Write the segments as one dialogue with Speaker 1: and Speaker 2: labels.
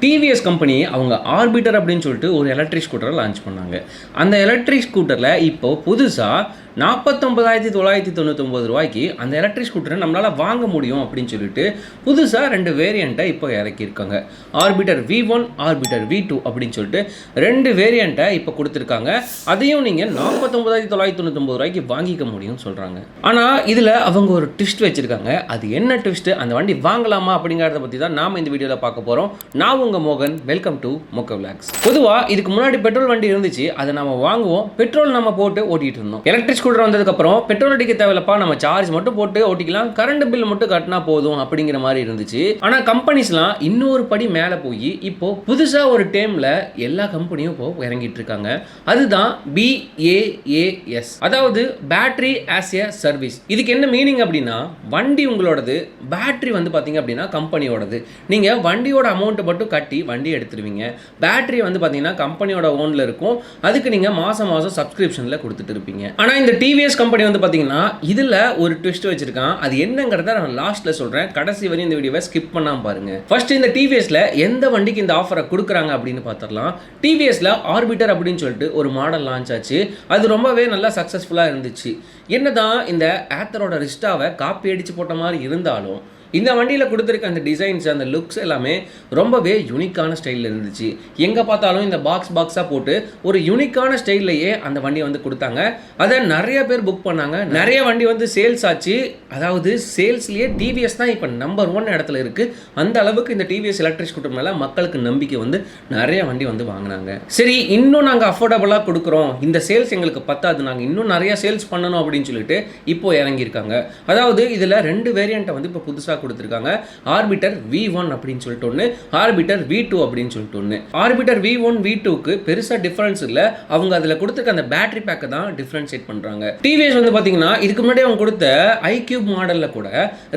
Speaker 1: TVS company அவங்க orbiter அப்படின்னு சொல்லிட்டு ஒரு எலக்ட்ரிக் ஸ்கூட்டரை லான்ச் பண்ணாங்க. அந்த எலக்ட்ரிக் ஸ்கூட்டரில் இப்போ புதுசாக 49,999 ரூபாய்க்கு அந்த எலக்ட்ரிக் ஸ்கூட்டரை நம்மளால் வாங்க முடியும் அப்படின்னு சொல்லிட்டு புதுசாக 2 வேரியண்ட்டை இப்போ இறக்கியிருக்காங்க. ஆர்பிட்டர் V1, ஆர்பிட்டர் V2 அப்படின்னு சொல்லிட்டு 2 வேரியண்ட்டை இப்போ கொடுத்துருக்காங்க. அதையும் நீங்கள் 49,999 ரூபாய்க்கு வாங்கிக்க முடியும்னு சொல்கிறாங்க. ஆனால் இதில் அவங்க ஒரு ட்விஸ்ட் வச்சுருக்காங்க. அது என்ன ட்விஸ்ட்டு, அந்த வண்டி வாங்கலாமா அப்படிங்கிறத பற்றி தான் நாம் இந்த வீடியோவில் பார்க்க போகிறோம். நான் உங்கள் மோகன், வெல்கம் டு மொக்க விளாக்ஸ். பொதுவாக இதுக்கு முன்னாடி பெட்ரோல் வண்டி இருந்துச்சு, அதை நம்ம வாங்குவோம், பெட்ரோல் நம்ம போட்டு ஓட்டிகிட்டு இருந்தோம். எலக்ட்ரிக் ஸ்கூட்டர் வந்ததுக்கப்புறம் பெட்ரோல் அடிக்க தேவையில்லப்பா, நம்ம சார்ஜ் மட்டும் போட்டு ஓட்டிக்கலாம், கரண்ட் பில் மட்டும் கட்டினா போதும் அப்படிங்கிற மாதிரி இருந்துச்சு. ஆனால் கம்பெனிஸ்லாம் இன்னொரு படி மேலே போய் இப்போ புதுசாக ஒரு டேமில் எல்லா கம்பெனியும் இப்போ இறங்கிட்டு இருக்காங்க. அதுதான் BaaS, அதாவது பேட்டரி ஆஸ் எ சர்வீஸ். இதுக்கு என்ன மீனிங் அப்படின்னா, வண்டி உங்களோடது, பேட்டரி வந்து பார்த்தீங்க அப்படின்னா கம்பெனியோடது. நீங்கள் வண்டியோட அமௌண்ட்டை மட்டும் கட்டி வண்டி எடுத்துருவீங்க. பேட்டரி வந்து பார்த்தீங்கன்னா கம்பெனியோட ஓனில் இருக்கும். அதுக்கு நீங்கள் மாதம் மாதம் சப்ஸ்கிரிப்ஷனில் கொடுத்துட்டு இருப்பீங்க. ஆனால் இந்த டிவிஎஸ் கம்பெனி வந்து பார்த்தீங்கன்னா இதில் ஒரு ட்விஸ்ட் வச்சிருக்கான். அது என்னங்கிறத நான் லாஸ்ட்டில் சொல்கிறேன். கடைசி வரையும் இந்த வீடியோவை ஸ்கிப் பண்ணாமல் பாருங்க. ஃபர்ஸ்ட் இந்த டிவிஎஸ்ல எந்த வண்டிக்கு இந்த ஆஃபரை கொடுக்குறாங்க அப்படின்னு பார்த்துடலாம். டிவிஎஸ்ல ஆர்பிட்டர் அப்படின்னு சொல்லிட்டு ஒரு மாடல் லான்ச் ஆச்சு. அது ரொம்பவே நல்லா சக்ஸஸ்ஃபுல்லாக இருந்துச்சு. என்னதான் இந்த ஆத்தரோட ரிஸ்டாவை காப்பி அடித்து போட்ட மாதிரி இருந்தாலும் இந்த வண்டியில் கொடுத்துருக்க அந்த டிசைன்ஸ், அந்த லுக்ஸ் எல்லாமே ரொம்பவே யூனிக்கான ஸ்டைலில் இருந்துச்சு. எங்கே பார்த்தாலும் இந்த பாக்ஸாக போட்டு ஒரு யூனிக்கான ஸ்டைல்லையே அந்த வண்டியை வந்து கொடுத்தாங்க. அதை நிறைய பேர் புக் பண்ணாங்க. நிறைய வண்டி வந்து சேல்ஸ் ஆச்சு. அதாவது சேல்ஸ்லேயே டிவிஎஸ் தான் இப்போ நம்பர் 1 இடத்துல இருக்குது. அந்த அளவுக்கு இந்த டிவிஎஸ் எலக்ட்ரிக் ஸ்கூட்டர் மேலே மக்களுக்கு நம்பிக்கை வந்து நிறைய வண்டி வந்து வாங்கினாங்க. சரி, இன்னும் நாங்கள் அஃபோர்டபுளாக கொடுக்குறோம், இந்த சேல்ஸ் எங்களுக்கு பத்தாது, நாங்கள் இன்னும் நிறைய சேல்ஸ் பண்ணணும் அப்படின்னு சொல்லிட்டு இப்போ இறங்கியிருக்காங்க. அதாவது இதில் 2 வேரியண்ட்டை வந்து இப்போ புதுசாக கொடுத்துருக்காங்க. ஆர்பிட்டர் V1 அப்படின்னு சொல்லிட்டு ஒன்று, ஆர்பிட்டர் V2 அப்படின்னு சொல்லிட்டு ஒன்று. ஆர்பிட்டர் V1 V2க்கு பெருசாக டிஃபரன்ஸ் இல்லை. அவங்க அதில் கொடுத்துருக்க அந்த பேட்டரி பேக்கை தான் டிஃபரன்ஷியேட் பண்ணுறாங்க. டிவிஎஸ் வந்து பார்த்தீங்கன்னா இதுக்கு முன்னாடி அவங்க கொடுத்த iQube மாடலில் கூட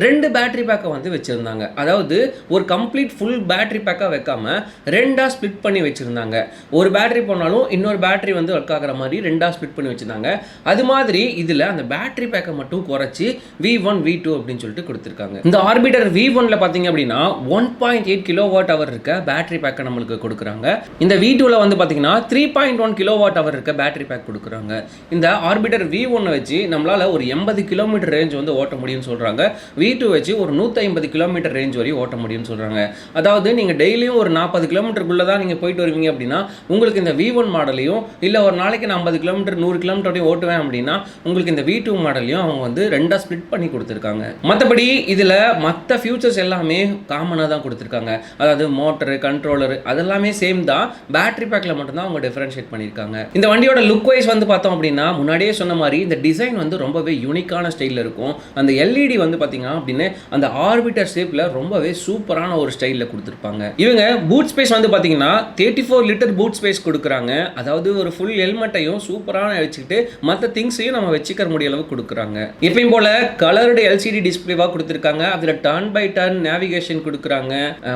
Speaker 1: 2 பேட்டரி பேக்கை வந்து வச்சுருந்தாங்க. அதாவது ஒரு கம்ப்ளீட் ஃபுல் பேட்டரி பேக்காக வைக்காம 2ஆக ஸ்பிளிட் பண்ணி வச்சுருந்தாங்க. ஒரு பேட்டரி போனாலும் இன்னொரு பேட்டரி வந்து ஒர்க் ஆகிற மாதிரி 2ஆக ஸ்பிளிட் பண்ணி வச்சுருந்தாங்க. அது மாதிரி இதில் அந்த பேட்டரி பேக்கை மட்டும் குறைச்சி V1 V2 அப்படின்னு சொல்லிட்டு கொடுத்துருக்காங்க. இந்த ஆர்பிட்டர் V1ல பார்த்தீங்க அப்படின்னா 1.8 kWh இருக்க பேட்டரி பேக்கை நம்மளுக்கு கொடுக்குறாங்க. இந்த V2ல வந்து பார்த்தீங்கன்னா 3.1 kWh இருக்க பேட்டரி பேக் கொடுக்குறாங்க. இந்த ஆர்பிட்டர் V1 வச்சு நம்மளால ஒரு 80 கிலோமீட்டர் ரேஞ்ச் வந்து ஓட்ட முடியும்னு சொல்கிறாங்க. V2 வச்சு ஒரு 150 கிலோமீட்டர் ரேஞ்ச் வரையும் ஓட்ட முடியும்னு சொல்கிறாங்க. அதாவது நீங்கள் டெய்லியும் ஒரு 40 கிலோமீட்டருக்குள்ளே தான் நீங்கள் போயிட்டு வருவீங்க அப்படின்னா உங்களுக்கு இந்த V1 மாடலையும், இல்லை ஒரு நாளைக்கு நான் 50 கிலோமீட்டர் 100 கிலோமீட்டரையும் ஓட்டுவேன் அப்படின்னா உங்களுக்கு இந்த V2 மாடலையும் அவங்க வந்து 2ஆக ஸ்பிளிட் பண்ணி கொடுத்துருக்காங்க. மற்றபடி இதில் மற்ற ஃபியூச்சர்ஸ் எல்லாமே காமனாக தான் கொடுத்துருக்காங்க. அதாவது மோட்டரு, கண்ட்ரோலரு அதெல்லாமே சேம் தான். பேட்டரி பேக்கில் மட்டும்தான் அவங்க டிஃபரன்ஷியேட் பண்ணியிருக்காங்க. இந்த வண்டியோட லுக் வைஸ் வந்து பார்த்தோம் அப்படின்னா முன்னாடியே சொன்ன மாதிரி இந்த டிசைன் வந்து ரொம்பவே யூனிக்கான ஸ்டைலில் இருக்கும். அந்த LED வந்து பார்த்தீங்கன்னா அப்படின்னு அந்த ஆர்பிட்டர் ஷேப்பில் ரொம்பவே சூப்பரான ஒரு ஸ்டைலில் கொடுத்துருப்பாங்க. இவங்க பூட் ஸ்பேஸ் வந்து பார்த்தீங்கன்னா 34 லிட்டர் பூட் ஸ்பேஸ் கொடுக்குறாங்க. அதாவது ஒரு ஃபுல் ஹெல்மெட்டையும் சூப்பரான வச்சுக்கிட்டு மற்ற திங்ஸையும் நம்ம வச்சுக்கிற முடிய அளவு கொடுக்குறாங்க. எப்பயும் போல கலர்டு LCD டிஸ்பிளேவாக கொடுத்துருக்காங்க. அதில் டர்ன் பை டர்ன் நேவிகேஷன் கொடுக்குறாங்க,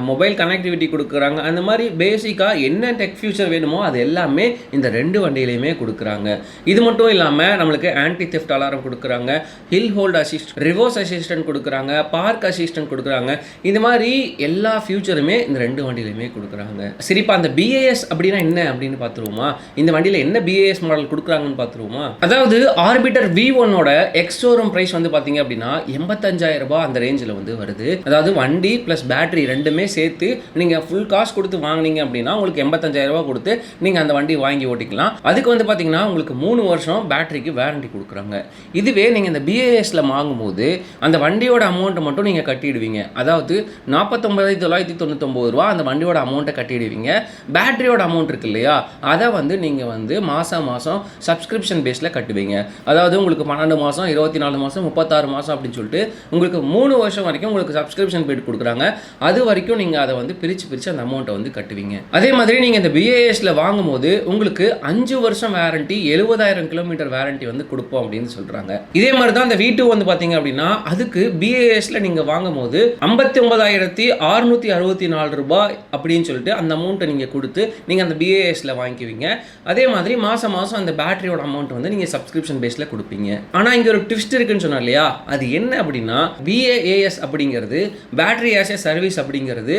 Speaker 1: மொபைல் கனெக்டிவிட்டி கொடுக்குறாங்க. அந்த மாதிரி பேசிக்காக என்ன டெக் ஃபியூச்சர் வேணுமோ அது எல்லாமே இந்த 2 வண்டியிலையுமே கொடுக்குறாங்க. இது மட்டும் இல்லாமல் நம்மளுக்கு ஆன்டி தெஃப்ட் அலாரம் கொடுக்குறாங்க, hill hold assist, reverse assistant கொடுக்குறாங்க, பார்க் அசிஸ்டன்ட் கொடுக்குறாங்க. இந்த மாதிரி எல்லா ஃபியூச்சருமே இந்த 2 வண்டியிலையுமே கொடுக்குறாங்க. சரிப்பா, அந்த BaaS அப்படின்னா என்ன அப்படின்னு பார்த்துருவோமா? இந்த வண்டியில் என்ன BaaS மாடல் கொடுக்குறாங்கன்னு பார்த்துருவோமா? அதாவது ஆர்பிட்டர் V1ஓட எக்ஸ் ஷோரூம் பிரைஸ் வந்து பார்த்தீங்க அப்படின்னா 85,000 ரூபாய் அந்த ரேஞ்சில் வந்து வருது. அதாவது வண்டி ப்ளஸ் பேட்டரி ரெண்டுமே சேர்த்து நீங்கள் ஃபுல் காசு கொடுத்து வாங்கினீங்க அப்படின்னா உங்களுக்கு 85,000 ரூபா கொடுத்து நீங்கள் அந்த வண்டி வாங்கி ஓட்டிக்கலாம். அதுக்கு வந்து பார்த்தீங்கன்னா உங்களுக்கு 3 வருஷம் பேட்டரிக்கு வாரண்டி கொடுக்குறாங்க. இதுவே நீங்கள் இந்த BaaSல வாங்கும்போது அந்த வண்டியோட அமௌண்ட்டை மட்டும் நீங்கள் கட்டிடுவீங்க. அதாவது 49,999 ரூபா அந்த வண்டியோட அமௌண்ட்டை கட்டிடுவீங்க. பேட்டரியோட அமௌண்ட் இருக்கு இல்லையா, அதை வந்து நீங்கள் வந்து மாதம் சப்ஸ்கிரிப்ஷன் பேஸில் கட்டுவீங்க. அதாவது உங்களுக்கு 12 மாதம், 24 மாதம், 36 மாதம் அப்படின்னு சொல்லிட்டு உங்களுக்கு 3 வருஷம் வரைக்கும் உங்களுக்கு சப்ஸ்கிரிப்ஷன் பேட் கொடுக்குறாங்க. அது வரைக்கும் நீங்கள் அதை வந்து பிரித்து அந்த அமௌண்ட்டை வந்து கட்டுவீங்க. அதே மாதிரி நீங்கள் இந்த BaaSல வாங்கும்போது உங்களுக்கு 5 வருஷம் வாரண்டி, 70,000 கிலோமீட்டர் வாரண்டி வந்து கொடுப்போம் அப்படின்னு சொல்கிறாங்க. இதே மாதிரி தான் இந்த V2 வந்து பார்த்தீங்க அப்படின்னா அதுக்கு BaaSல நீங்கள் வாங்கும்போது 59,664 ரூபாய் அப்படின்னு சொல்லிட்டு அந்த அமௌண்ட்டை நீங்கள் கொடுத்து நீங்கள் அந்த BaaSல வாங்கிக்குவீங்க. அதே மாதிரி மாதம் அந்த பேட்டரியோட அமௌண்ட் வந்து நீங்கள் சப்ஸ்கிரிப்ஷன் பேஸில் கொடுப்பீங்க. ஆனால் இங்கே ஒரு ட்விஸ்ட் இருக்குன்னு சொன்னா இல்லையா, அது என்ன அப்படின்னா BaaS அப்படிங்கிறது, பேட்டரி ஆஸ் ஏ சர்வீஸ் அப்படிங்கிறது,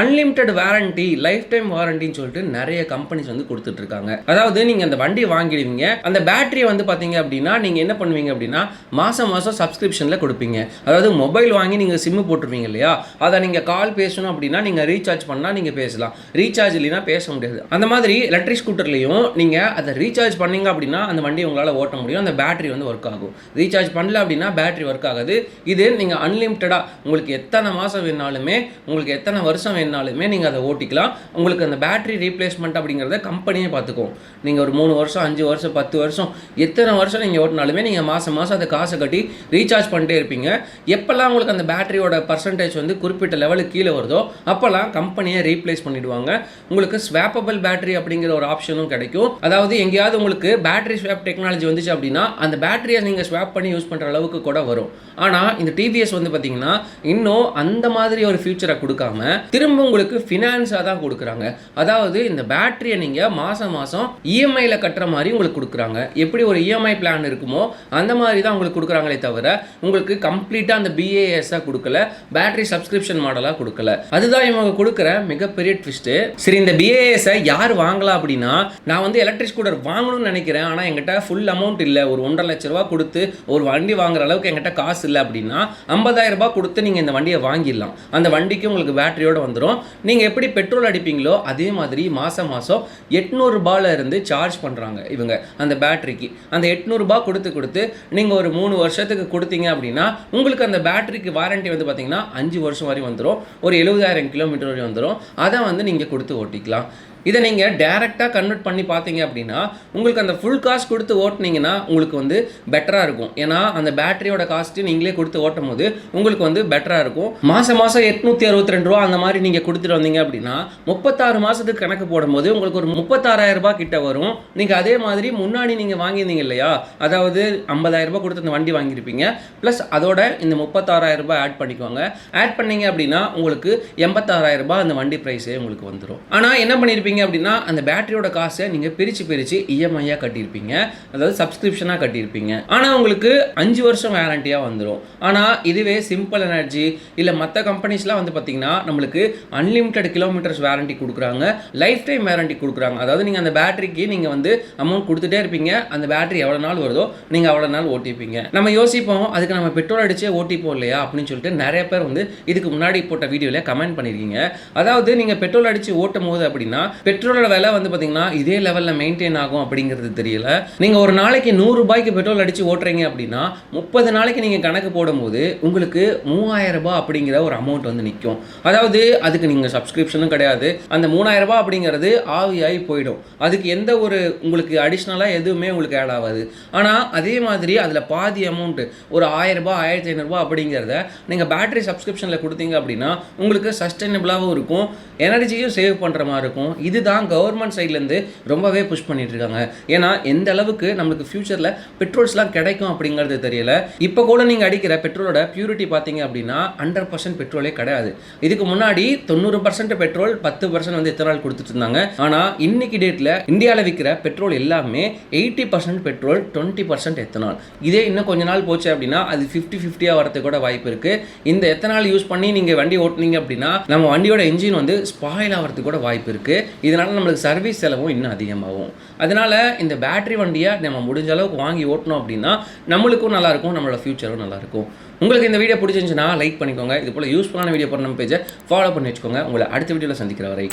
Speaker 1: அன்லிமிட்டெட் வாரண்டி, லைஃப் டைம் வாரண்டின்னு சொல்லிட்டு நிறைய கம்பெனிஸ் வந்து கொடுத்துட்டு இருக்காங்க. அதாவது நீங்கள் அந்த வண்டி வாங்கிடுவீங்க, அந்த பேட்டரியை வந்து பார்த்தீங்க அப்படின்னா நீங்கள் என்ன பண்ணுவீங்க அப்படின்னா மாதம் மாதம் சப்ஸ்கிரிப்ஷனில் கொடுப்பீங்க. அதாவது மொபைல் வாங்கி நீங்கள் சிம்மு போட்டுருவீங்க இல்லையா, அதை நீங்கள் கால் பேசணும் அப்படின்னா நீங்கள் ரீசார்ஜ் பண்ணால் நீங்கள் பேசலாம், ரீசார்ஜ் இல்லைன்னா பேச முடியாது. அந்த மாதிரி எலக்ட்ரிக் ஸ்கூட்டர்லையும் நீங்கள் அதை ரீசார்ஜ் பண்ணீங்க அப்படின்னா அந்த வண்டியை உங்களால் ஓட்ட முடியும், அந்த பேட்டரி வந்து ஒர்க் ஆகும். ரீசார்ஜ் பண்ணல அப்படின்னா பேட்டரி ஒர்க் ஆகாது. இது நீங்கள் அன்லிமிட்டடாக உங்களுக்கு எத்தனை மாதம் வேணாலுமே, உங்களுக்கு எத்தனை வருஷம் வேணாலுமே நீங்கள் அதை ஓட்டிக்கலாம். உங்களுக்கு அந்த பேட்டரி ரீப்ளேஸ்மெண்ட் அப்படிங்கிறத கம்பெனியே பார்த்துக்கும். நீங்கள் ஒரு 3 வருஷம் 5 வருஷம் 10 வருஷம் எத்தனை வருஷம் நீங்கள் ஓட்டினாலுமே நீங்கள் மாதம் மாதம் அதை காசை கட்டி ரீசார்ஜ் பண்ணிட்டே இருப்பீங்க. எப்போல்லாம் உங்களுக்கு அந்த பேட்டரியோட பர்சன்டேஜ் வந்து குறிப்பிட்ட லெவலுக்கு கீழே வருதோ அப்போல்லாம் கம்பெனியை ரீப்ளேஸ் பண்ணிவிடுவாங்க. உங்களுக்கு ஸ்வாப்பபிள் பேட்டரி அப்படிங்கிற ஒரு ஆப்ஷனும் கிடைக்கும். அதாவது எங்கேயாவது உங்களுக்கு பேட்டரி ஸ்வாப் டெக்னாலஜி வந்துச்சு அப்படின்னா அந்த பேட்டரியை நீங்கள் ஸ்வாப் பண்ணி யூஸ் பண்ணுற அளவுக்கு கூட வரும். ஆனால் இந்த டிவிஎஸ் வந்து பார்த்தீங்கன்னா இன்னும் அந்த மாதிரி ஒரு ஃபியூச்சரை கொடுக்காம திரும்ப உங்களுக்கு ஃபினான்ஸாக தான் கொடுக்குறாங்க. அதாவது இந்த பேட்டரியை நீங்கள் மாதம் மாதம் இஎம்ஐயில் கட்டுற மாதிரி உங்களுக்கு கொடுக்குறாங்க. எப்படி ஒரு இஎம்ஐ பிளான் இருக்குமோ அந்த மாதிரி தான் உங்களுக்கு கொடுக்குறாங்களே தவிர உங்களுக்கு கம்ப்ளீட்டாக அந்த பிஏஎஸ்ஸாக கொடுக்கல, பேட்டரி சப்ஸ்கிரிப்ஷன் மாடலாக கொடுக்கல. அதுதான் இவங்க கொடுக்குற மிகப்பெரிய ட்விஸ்ட்டு. சரி, இந்த பிஏஎஸ்ஸை யார் வாங்கலாம் அப்படின்னா, நான் வந்து எலக்ட்ரிக் ஸ்கூட்டர் வாங்கணும்னு நினைக்கிறேன், ஆனால் என்கிட்ட ஃபுல் அமௌண்ட் இல்லை, ஒரு 1.5 லட்ச ரூபா கொடுத்து ஒரு வண்டி வாங்குற அளவுக்கு என்கிட்ட காசு இல்லை அப்படின்னா 50,000 ரூபாய் கொடுத்து நீங்கள் இந்த வண்டியை வாங்கிடலாம். அந்த வண்டிக்கு உங்களுக்கு பேட்டரியோடு வந்துடும். நீங்கள் எப்படி பெட்ரோல் அடிப்பீங்களோ அதே மாதிரி மாதம் மாதம் 800 ரூபாயில இருந்து சார்ஜ் பண்ணுறாங்க இவங்க அந்த பேட்டரிக்கு. அந்த 800 ரூபாய் கொடுத்து நீங்கள் ஒரு 3 வருஷத்துக்கு கொடுத்தீங்க அப்படின்னா உங்களுக்கு அந்த பேட்டரிக்கு வாரண்டி வந்து பார்த்தீங்கன்னா 5 வருஷம் வரை வந்துடும். ஒரு 70,000 கிலோமீட்டர் வரை வந்துடும். அதை வந்து நீங்கள் கொடுத்து ஓட்டிக்கலாம். இதை நீங்கள் டேரெக்டாக கன்வெர்ட் பண்ணி பார்த்தீங்க அப்படின்னா உங்களுக்கு அந்த ஃபுல் காஸ்ட் கொடுத்து ஓட்டினீங்கன்னா உங்களுக்கு வந்து பெட்டராக இருக்கும். ஏன்னா அந்த பேட்டரியோட காஸ்ட்டு நீங்களே கொடுத்து ஓட்டும் போது உங்களுக்கு வந்து பெட்டராக இருக்கும். மாதம் 862 ரூபா அந்த மாதிரி நீங்கள் கொடுத்துட்டு வந்தீங்க அப்படின்னா 36 மாதத்துக்கு கணக்கு போடும்போது உங்களுக்கு ஒரு 36,000 ரூபாய் கிட்ட வரும். நீங்கள் அதே மாதிரி முன்னாடி நீங்கள் வாங்கியிருந்தீங்க இல்லையா, அதாவது 50,000 ரூபாய் கொடுத்து அந்த வண்டி வாங்கியிருப்பீங்க, ப்ளஸ் அதோட இந்த 36,000 ரூபாய் ஆட் பண்ணிக்கோங்க. ஆட் பண்ணீங்க அப்படின்னா உங்களுக்கு 86,000 ரூபாய் அந்த வண்டி ப்ரைஸே உங்களுக்கு வந்துடும். ஆனால் என்ன பண்ணியிருப்பீங்க அப்படின்னா அந்த பேட்டரியோட காசை நீங்க பிரிச்சு இஎம்ஐயா கட்டியிருப்பீங்க, அதாவது சப்ஸ்கிரிப்ஷனா கட்டியிருப்பீங்க. ஆனா உங்களுக்கு 5 வருஷம் வாரண்டியா வந்துடும். ஆனா இதுவே சிம்பிள் எனர்ஜி இல்ல மற்ற கம்பெனிஸ்லாம் வந்து பாத்தீங்கன்னா நம்மளுக்கு அன்லிமிட்டெட் கிலோமீட்டர்ஸ் வாரண்டி கொடுக்குறாங்க, லைஃப் டைம் வாரண்டி கொடுக்குறாங்க. அதாவது நீங்க அந்த பேட்டரிக்கு நீங்க வந்து அமௌண்ட் கொடுத்துட்டே இருப்பீங்க, அந்த பேட்டரி எவ்வளவு நாள் வருதோ நீங்க அவ்வளவு நாள் ஓட்டிப்பீங்க. நம்ம யோசிப்போம் அதுக்கு நம்ம பெட்ரோல் அடிச்சே ஓட்டிப்போம் இல்லையா அப்படின்னு சொல்லிட்டு நிறைய பேர் வந்து இதுக்கு முன்னாடி போட்ட வீடியோல கமெண்ட் பண்ணிருக்கீங்க. அதாவது நீங்க பெட்ரோல் அடிச்சு ஓட்டும் போது அப்படின்னா பெட்ரோலோட விலை வந்து பார்த்தீங்கன்னா இதே லெவலில் மெயின்டைன் ஆகும் அப்படிங்கிறது தெரியல. நீங்கள் ஒரு நாளைக்கு 100 ரூபாய்க்கு பெட்ரோல் அடித்து ஓட்டுறீங்க அப்படின்னா 30 நாளைக்கு நீங்கள் கணக்கு போடும்போது உங்களுக்கு 3000 ரூபாய் அப்படிங்கிற ஒரு அமௌண்ட் வந்து நிற்கும். அதாவது அதுக்கு நீங்கள் சப்ஸ்கிரிப்ஷனும் கிடையாது, அந்த 3000 ரூபாய் அப்படிங்கிறது ஆவியாகி போயிடும். அதுக்கு எந்த ஒரு உங்களுக்கு அடிஷ்னலாக எதுவுமே உங்களுக்கு ஆட் ஆகாது. ஆனால் அதே மாதிரி அதில் பாதி அமௌண்ட்டு ஒரு 1000 ரூபாய் 1500 ரூபாய் அப்படிங்கிறத நீங்கள் பேட்டரி சப்ஸ்கிரிப்ஷனில் கொடுத்தீங்க அப்படின்னா உங்களுக்கு சஸ்டைனபிளாகவும் இருக்கும், எனர்ஜியும் சேவ் பண்ணுற மாதிரி இருக்கும். இதுதான் கவர்மெண்ட் சைட்லேருந்து ரொம்பவே புஷ் பண்ணிட்டு இருக்காங்க. ஏன்னா எந்த அளவுக்கு நம்மளுக்கு ஃபியூச்சரில் பெட்ரோல்ஸ்லாம் கிடைக்கும் அப்படிங்கிறது தெரியல. இப்போ கூட நீங்கள் அடிக்கிற பெட்ரோலோட பியூரிட்டி பார்த்தீங்க அப்படின்னா 100% பெட்ரோலே கிடையாது. இதுக்கு முன்னாடி 90% பெட்ரோல் 10% வந்து எத்தனால் கொடுத்துட்டு இருந்தாங்க. ஆனால் இன்னைக்கு டேட்டில் இந்தியாவில் விற்கிற பெட்ரோல் எல்லாமே 80% பெட்ரோல் 20% எத்தனால். இதே இன்னும் கொஞ்ச நாள் போச்சு அப்படின்னா அது 50-50 வரதுக்கு கூட வாய்ப்பு இருக்குது. இந்த எத்தனால் யூஸ் பண்ணி நீங்கள் வண்டி ஓட்டுனீங்க அப்படின்னா நம்ம வண்டியோட இன்ஜின் வந்து ஸ்பாயில் ஆகிறதுக்கு கூட வாய்ப்பு இருக்குது. இதனால் நம்மளுக்கு சர்வீஸ் செலவும் இன்னும் அதிகமாகும். அதனால் இந்த பேட்டரி வண்டியை நம்ம முடிஞ்ச அளவுக்கு வாங்கி ஓட்டணும் அப்படின்னா நம்மளுக்கும் நல்லாயிருக்கும், நம்மளோட ஃபியூச்சரும் நல்லாயிருக்கும். உங்களுக்கு இந்த வீடியோ பிடிச்சிருந்துச்சுன்னா லைக் பண்ணிக்கோங்க. இது போல் யூஸ்ஃபுல்லான வீடியோ போகிற நம்ம பேஜை ஃபாலோ பண்ணி வச்சுக்கோங்க. உங்களை அடுத்த வீடியோவில் சந்திக்கிற வரை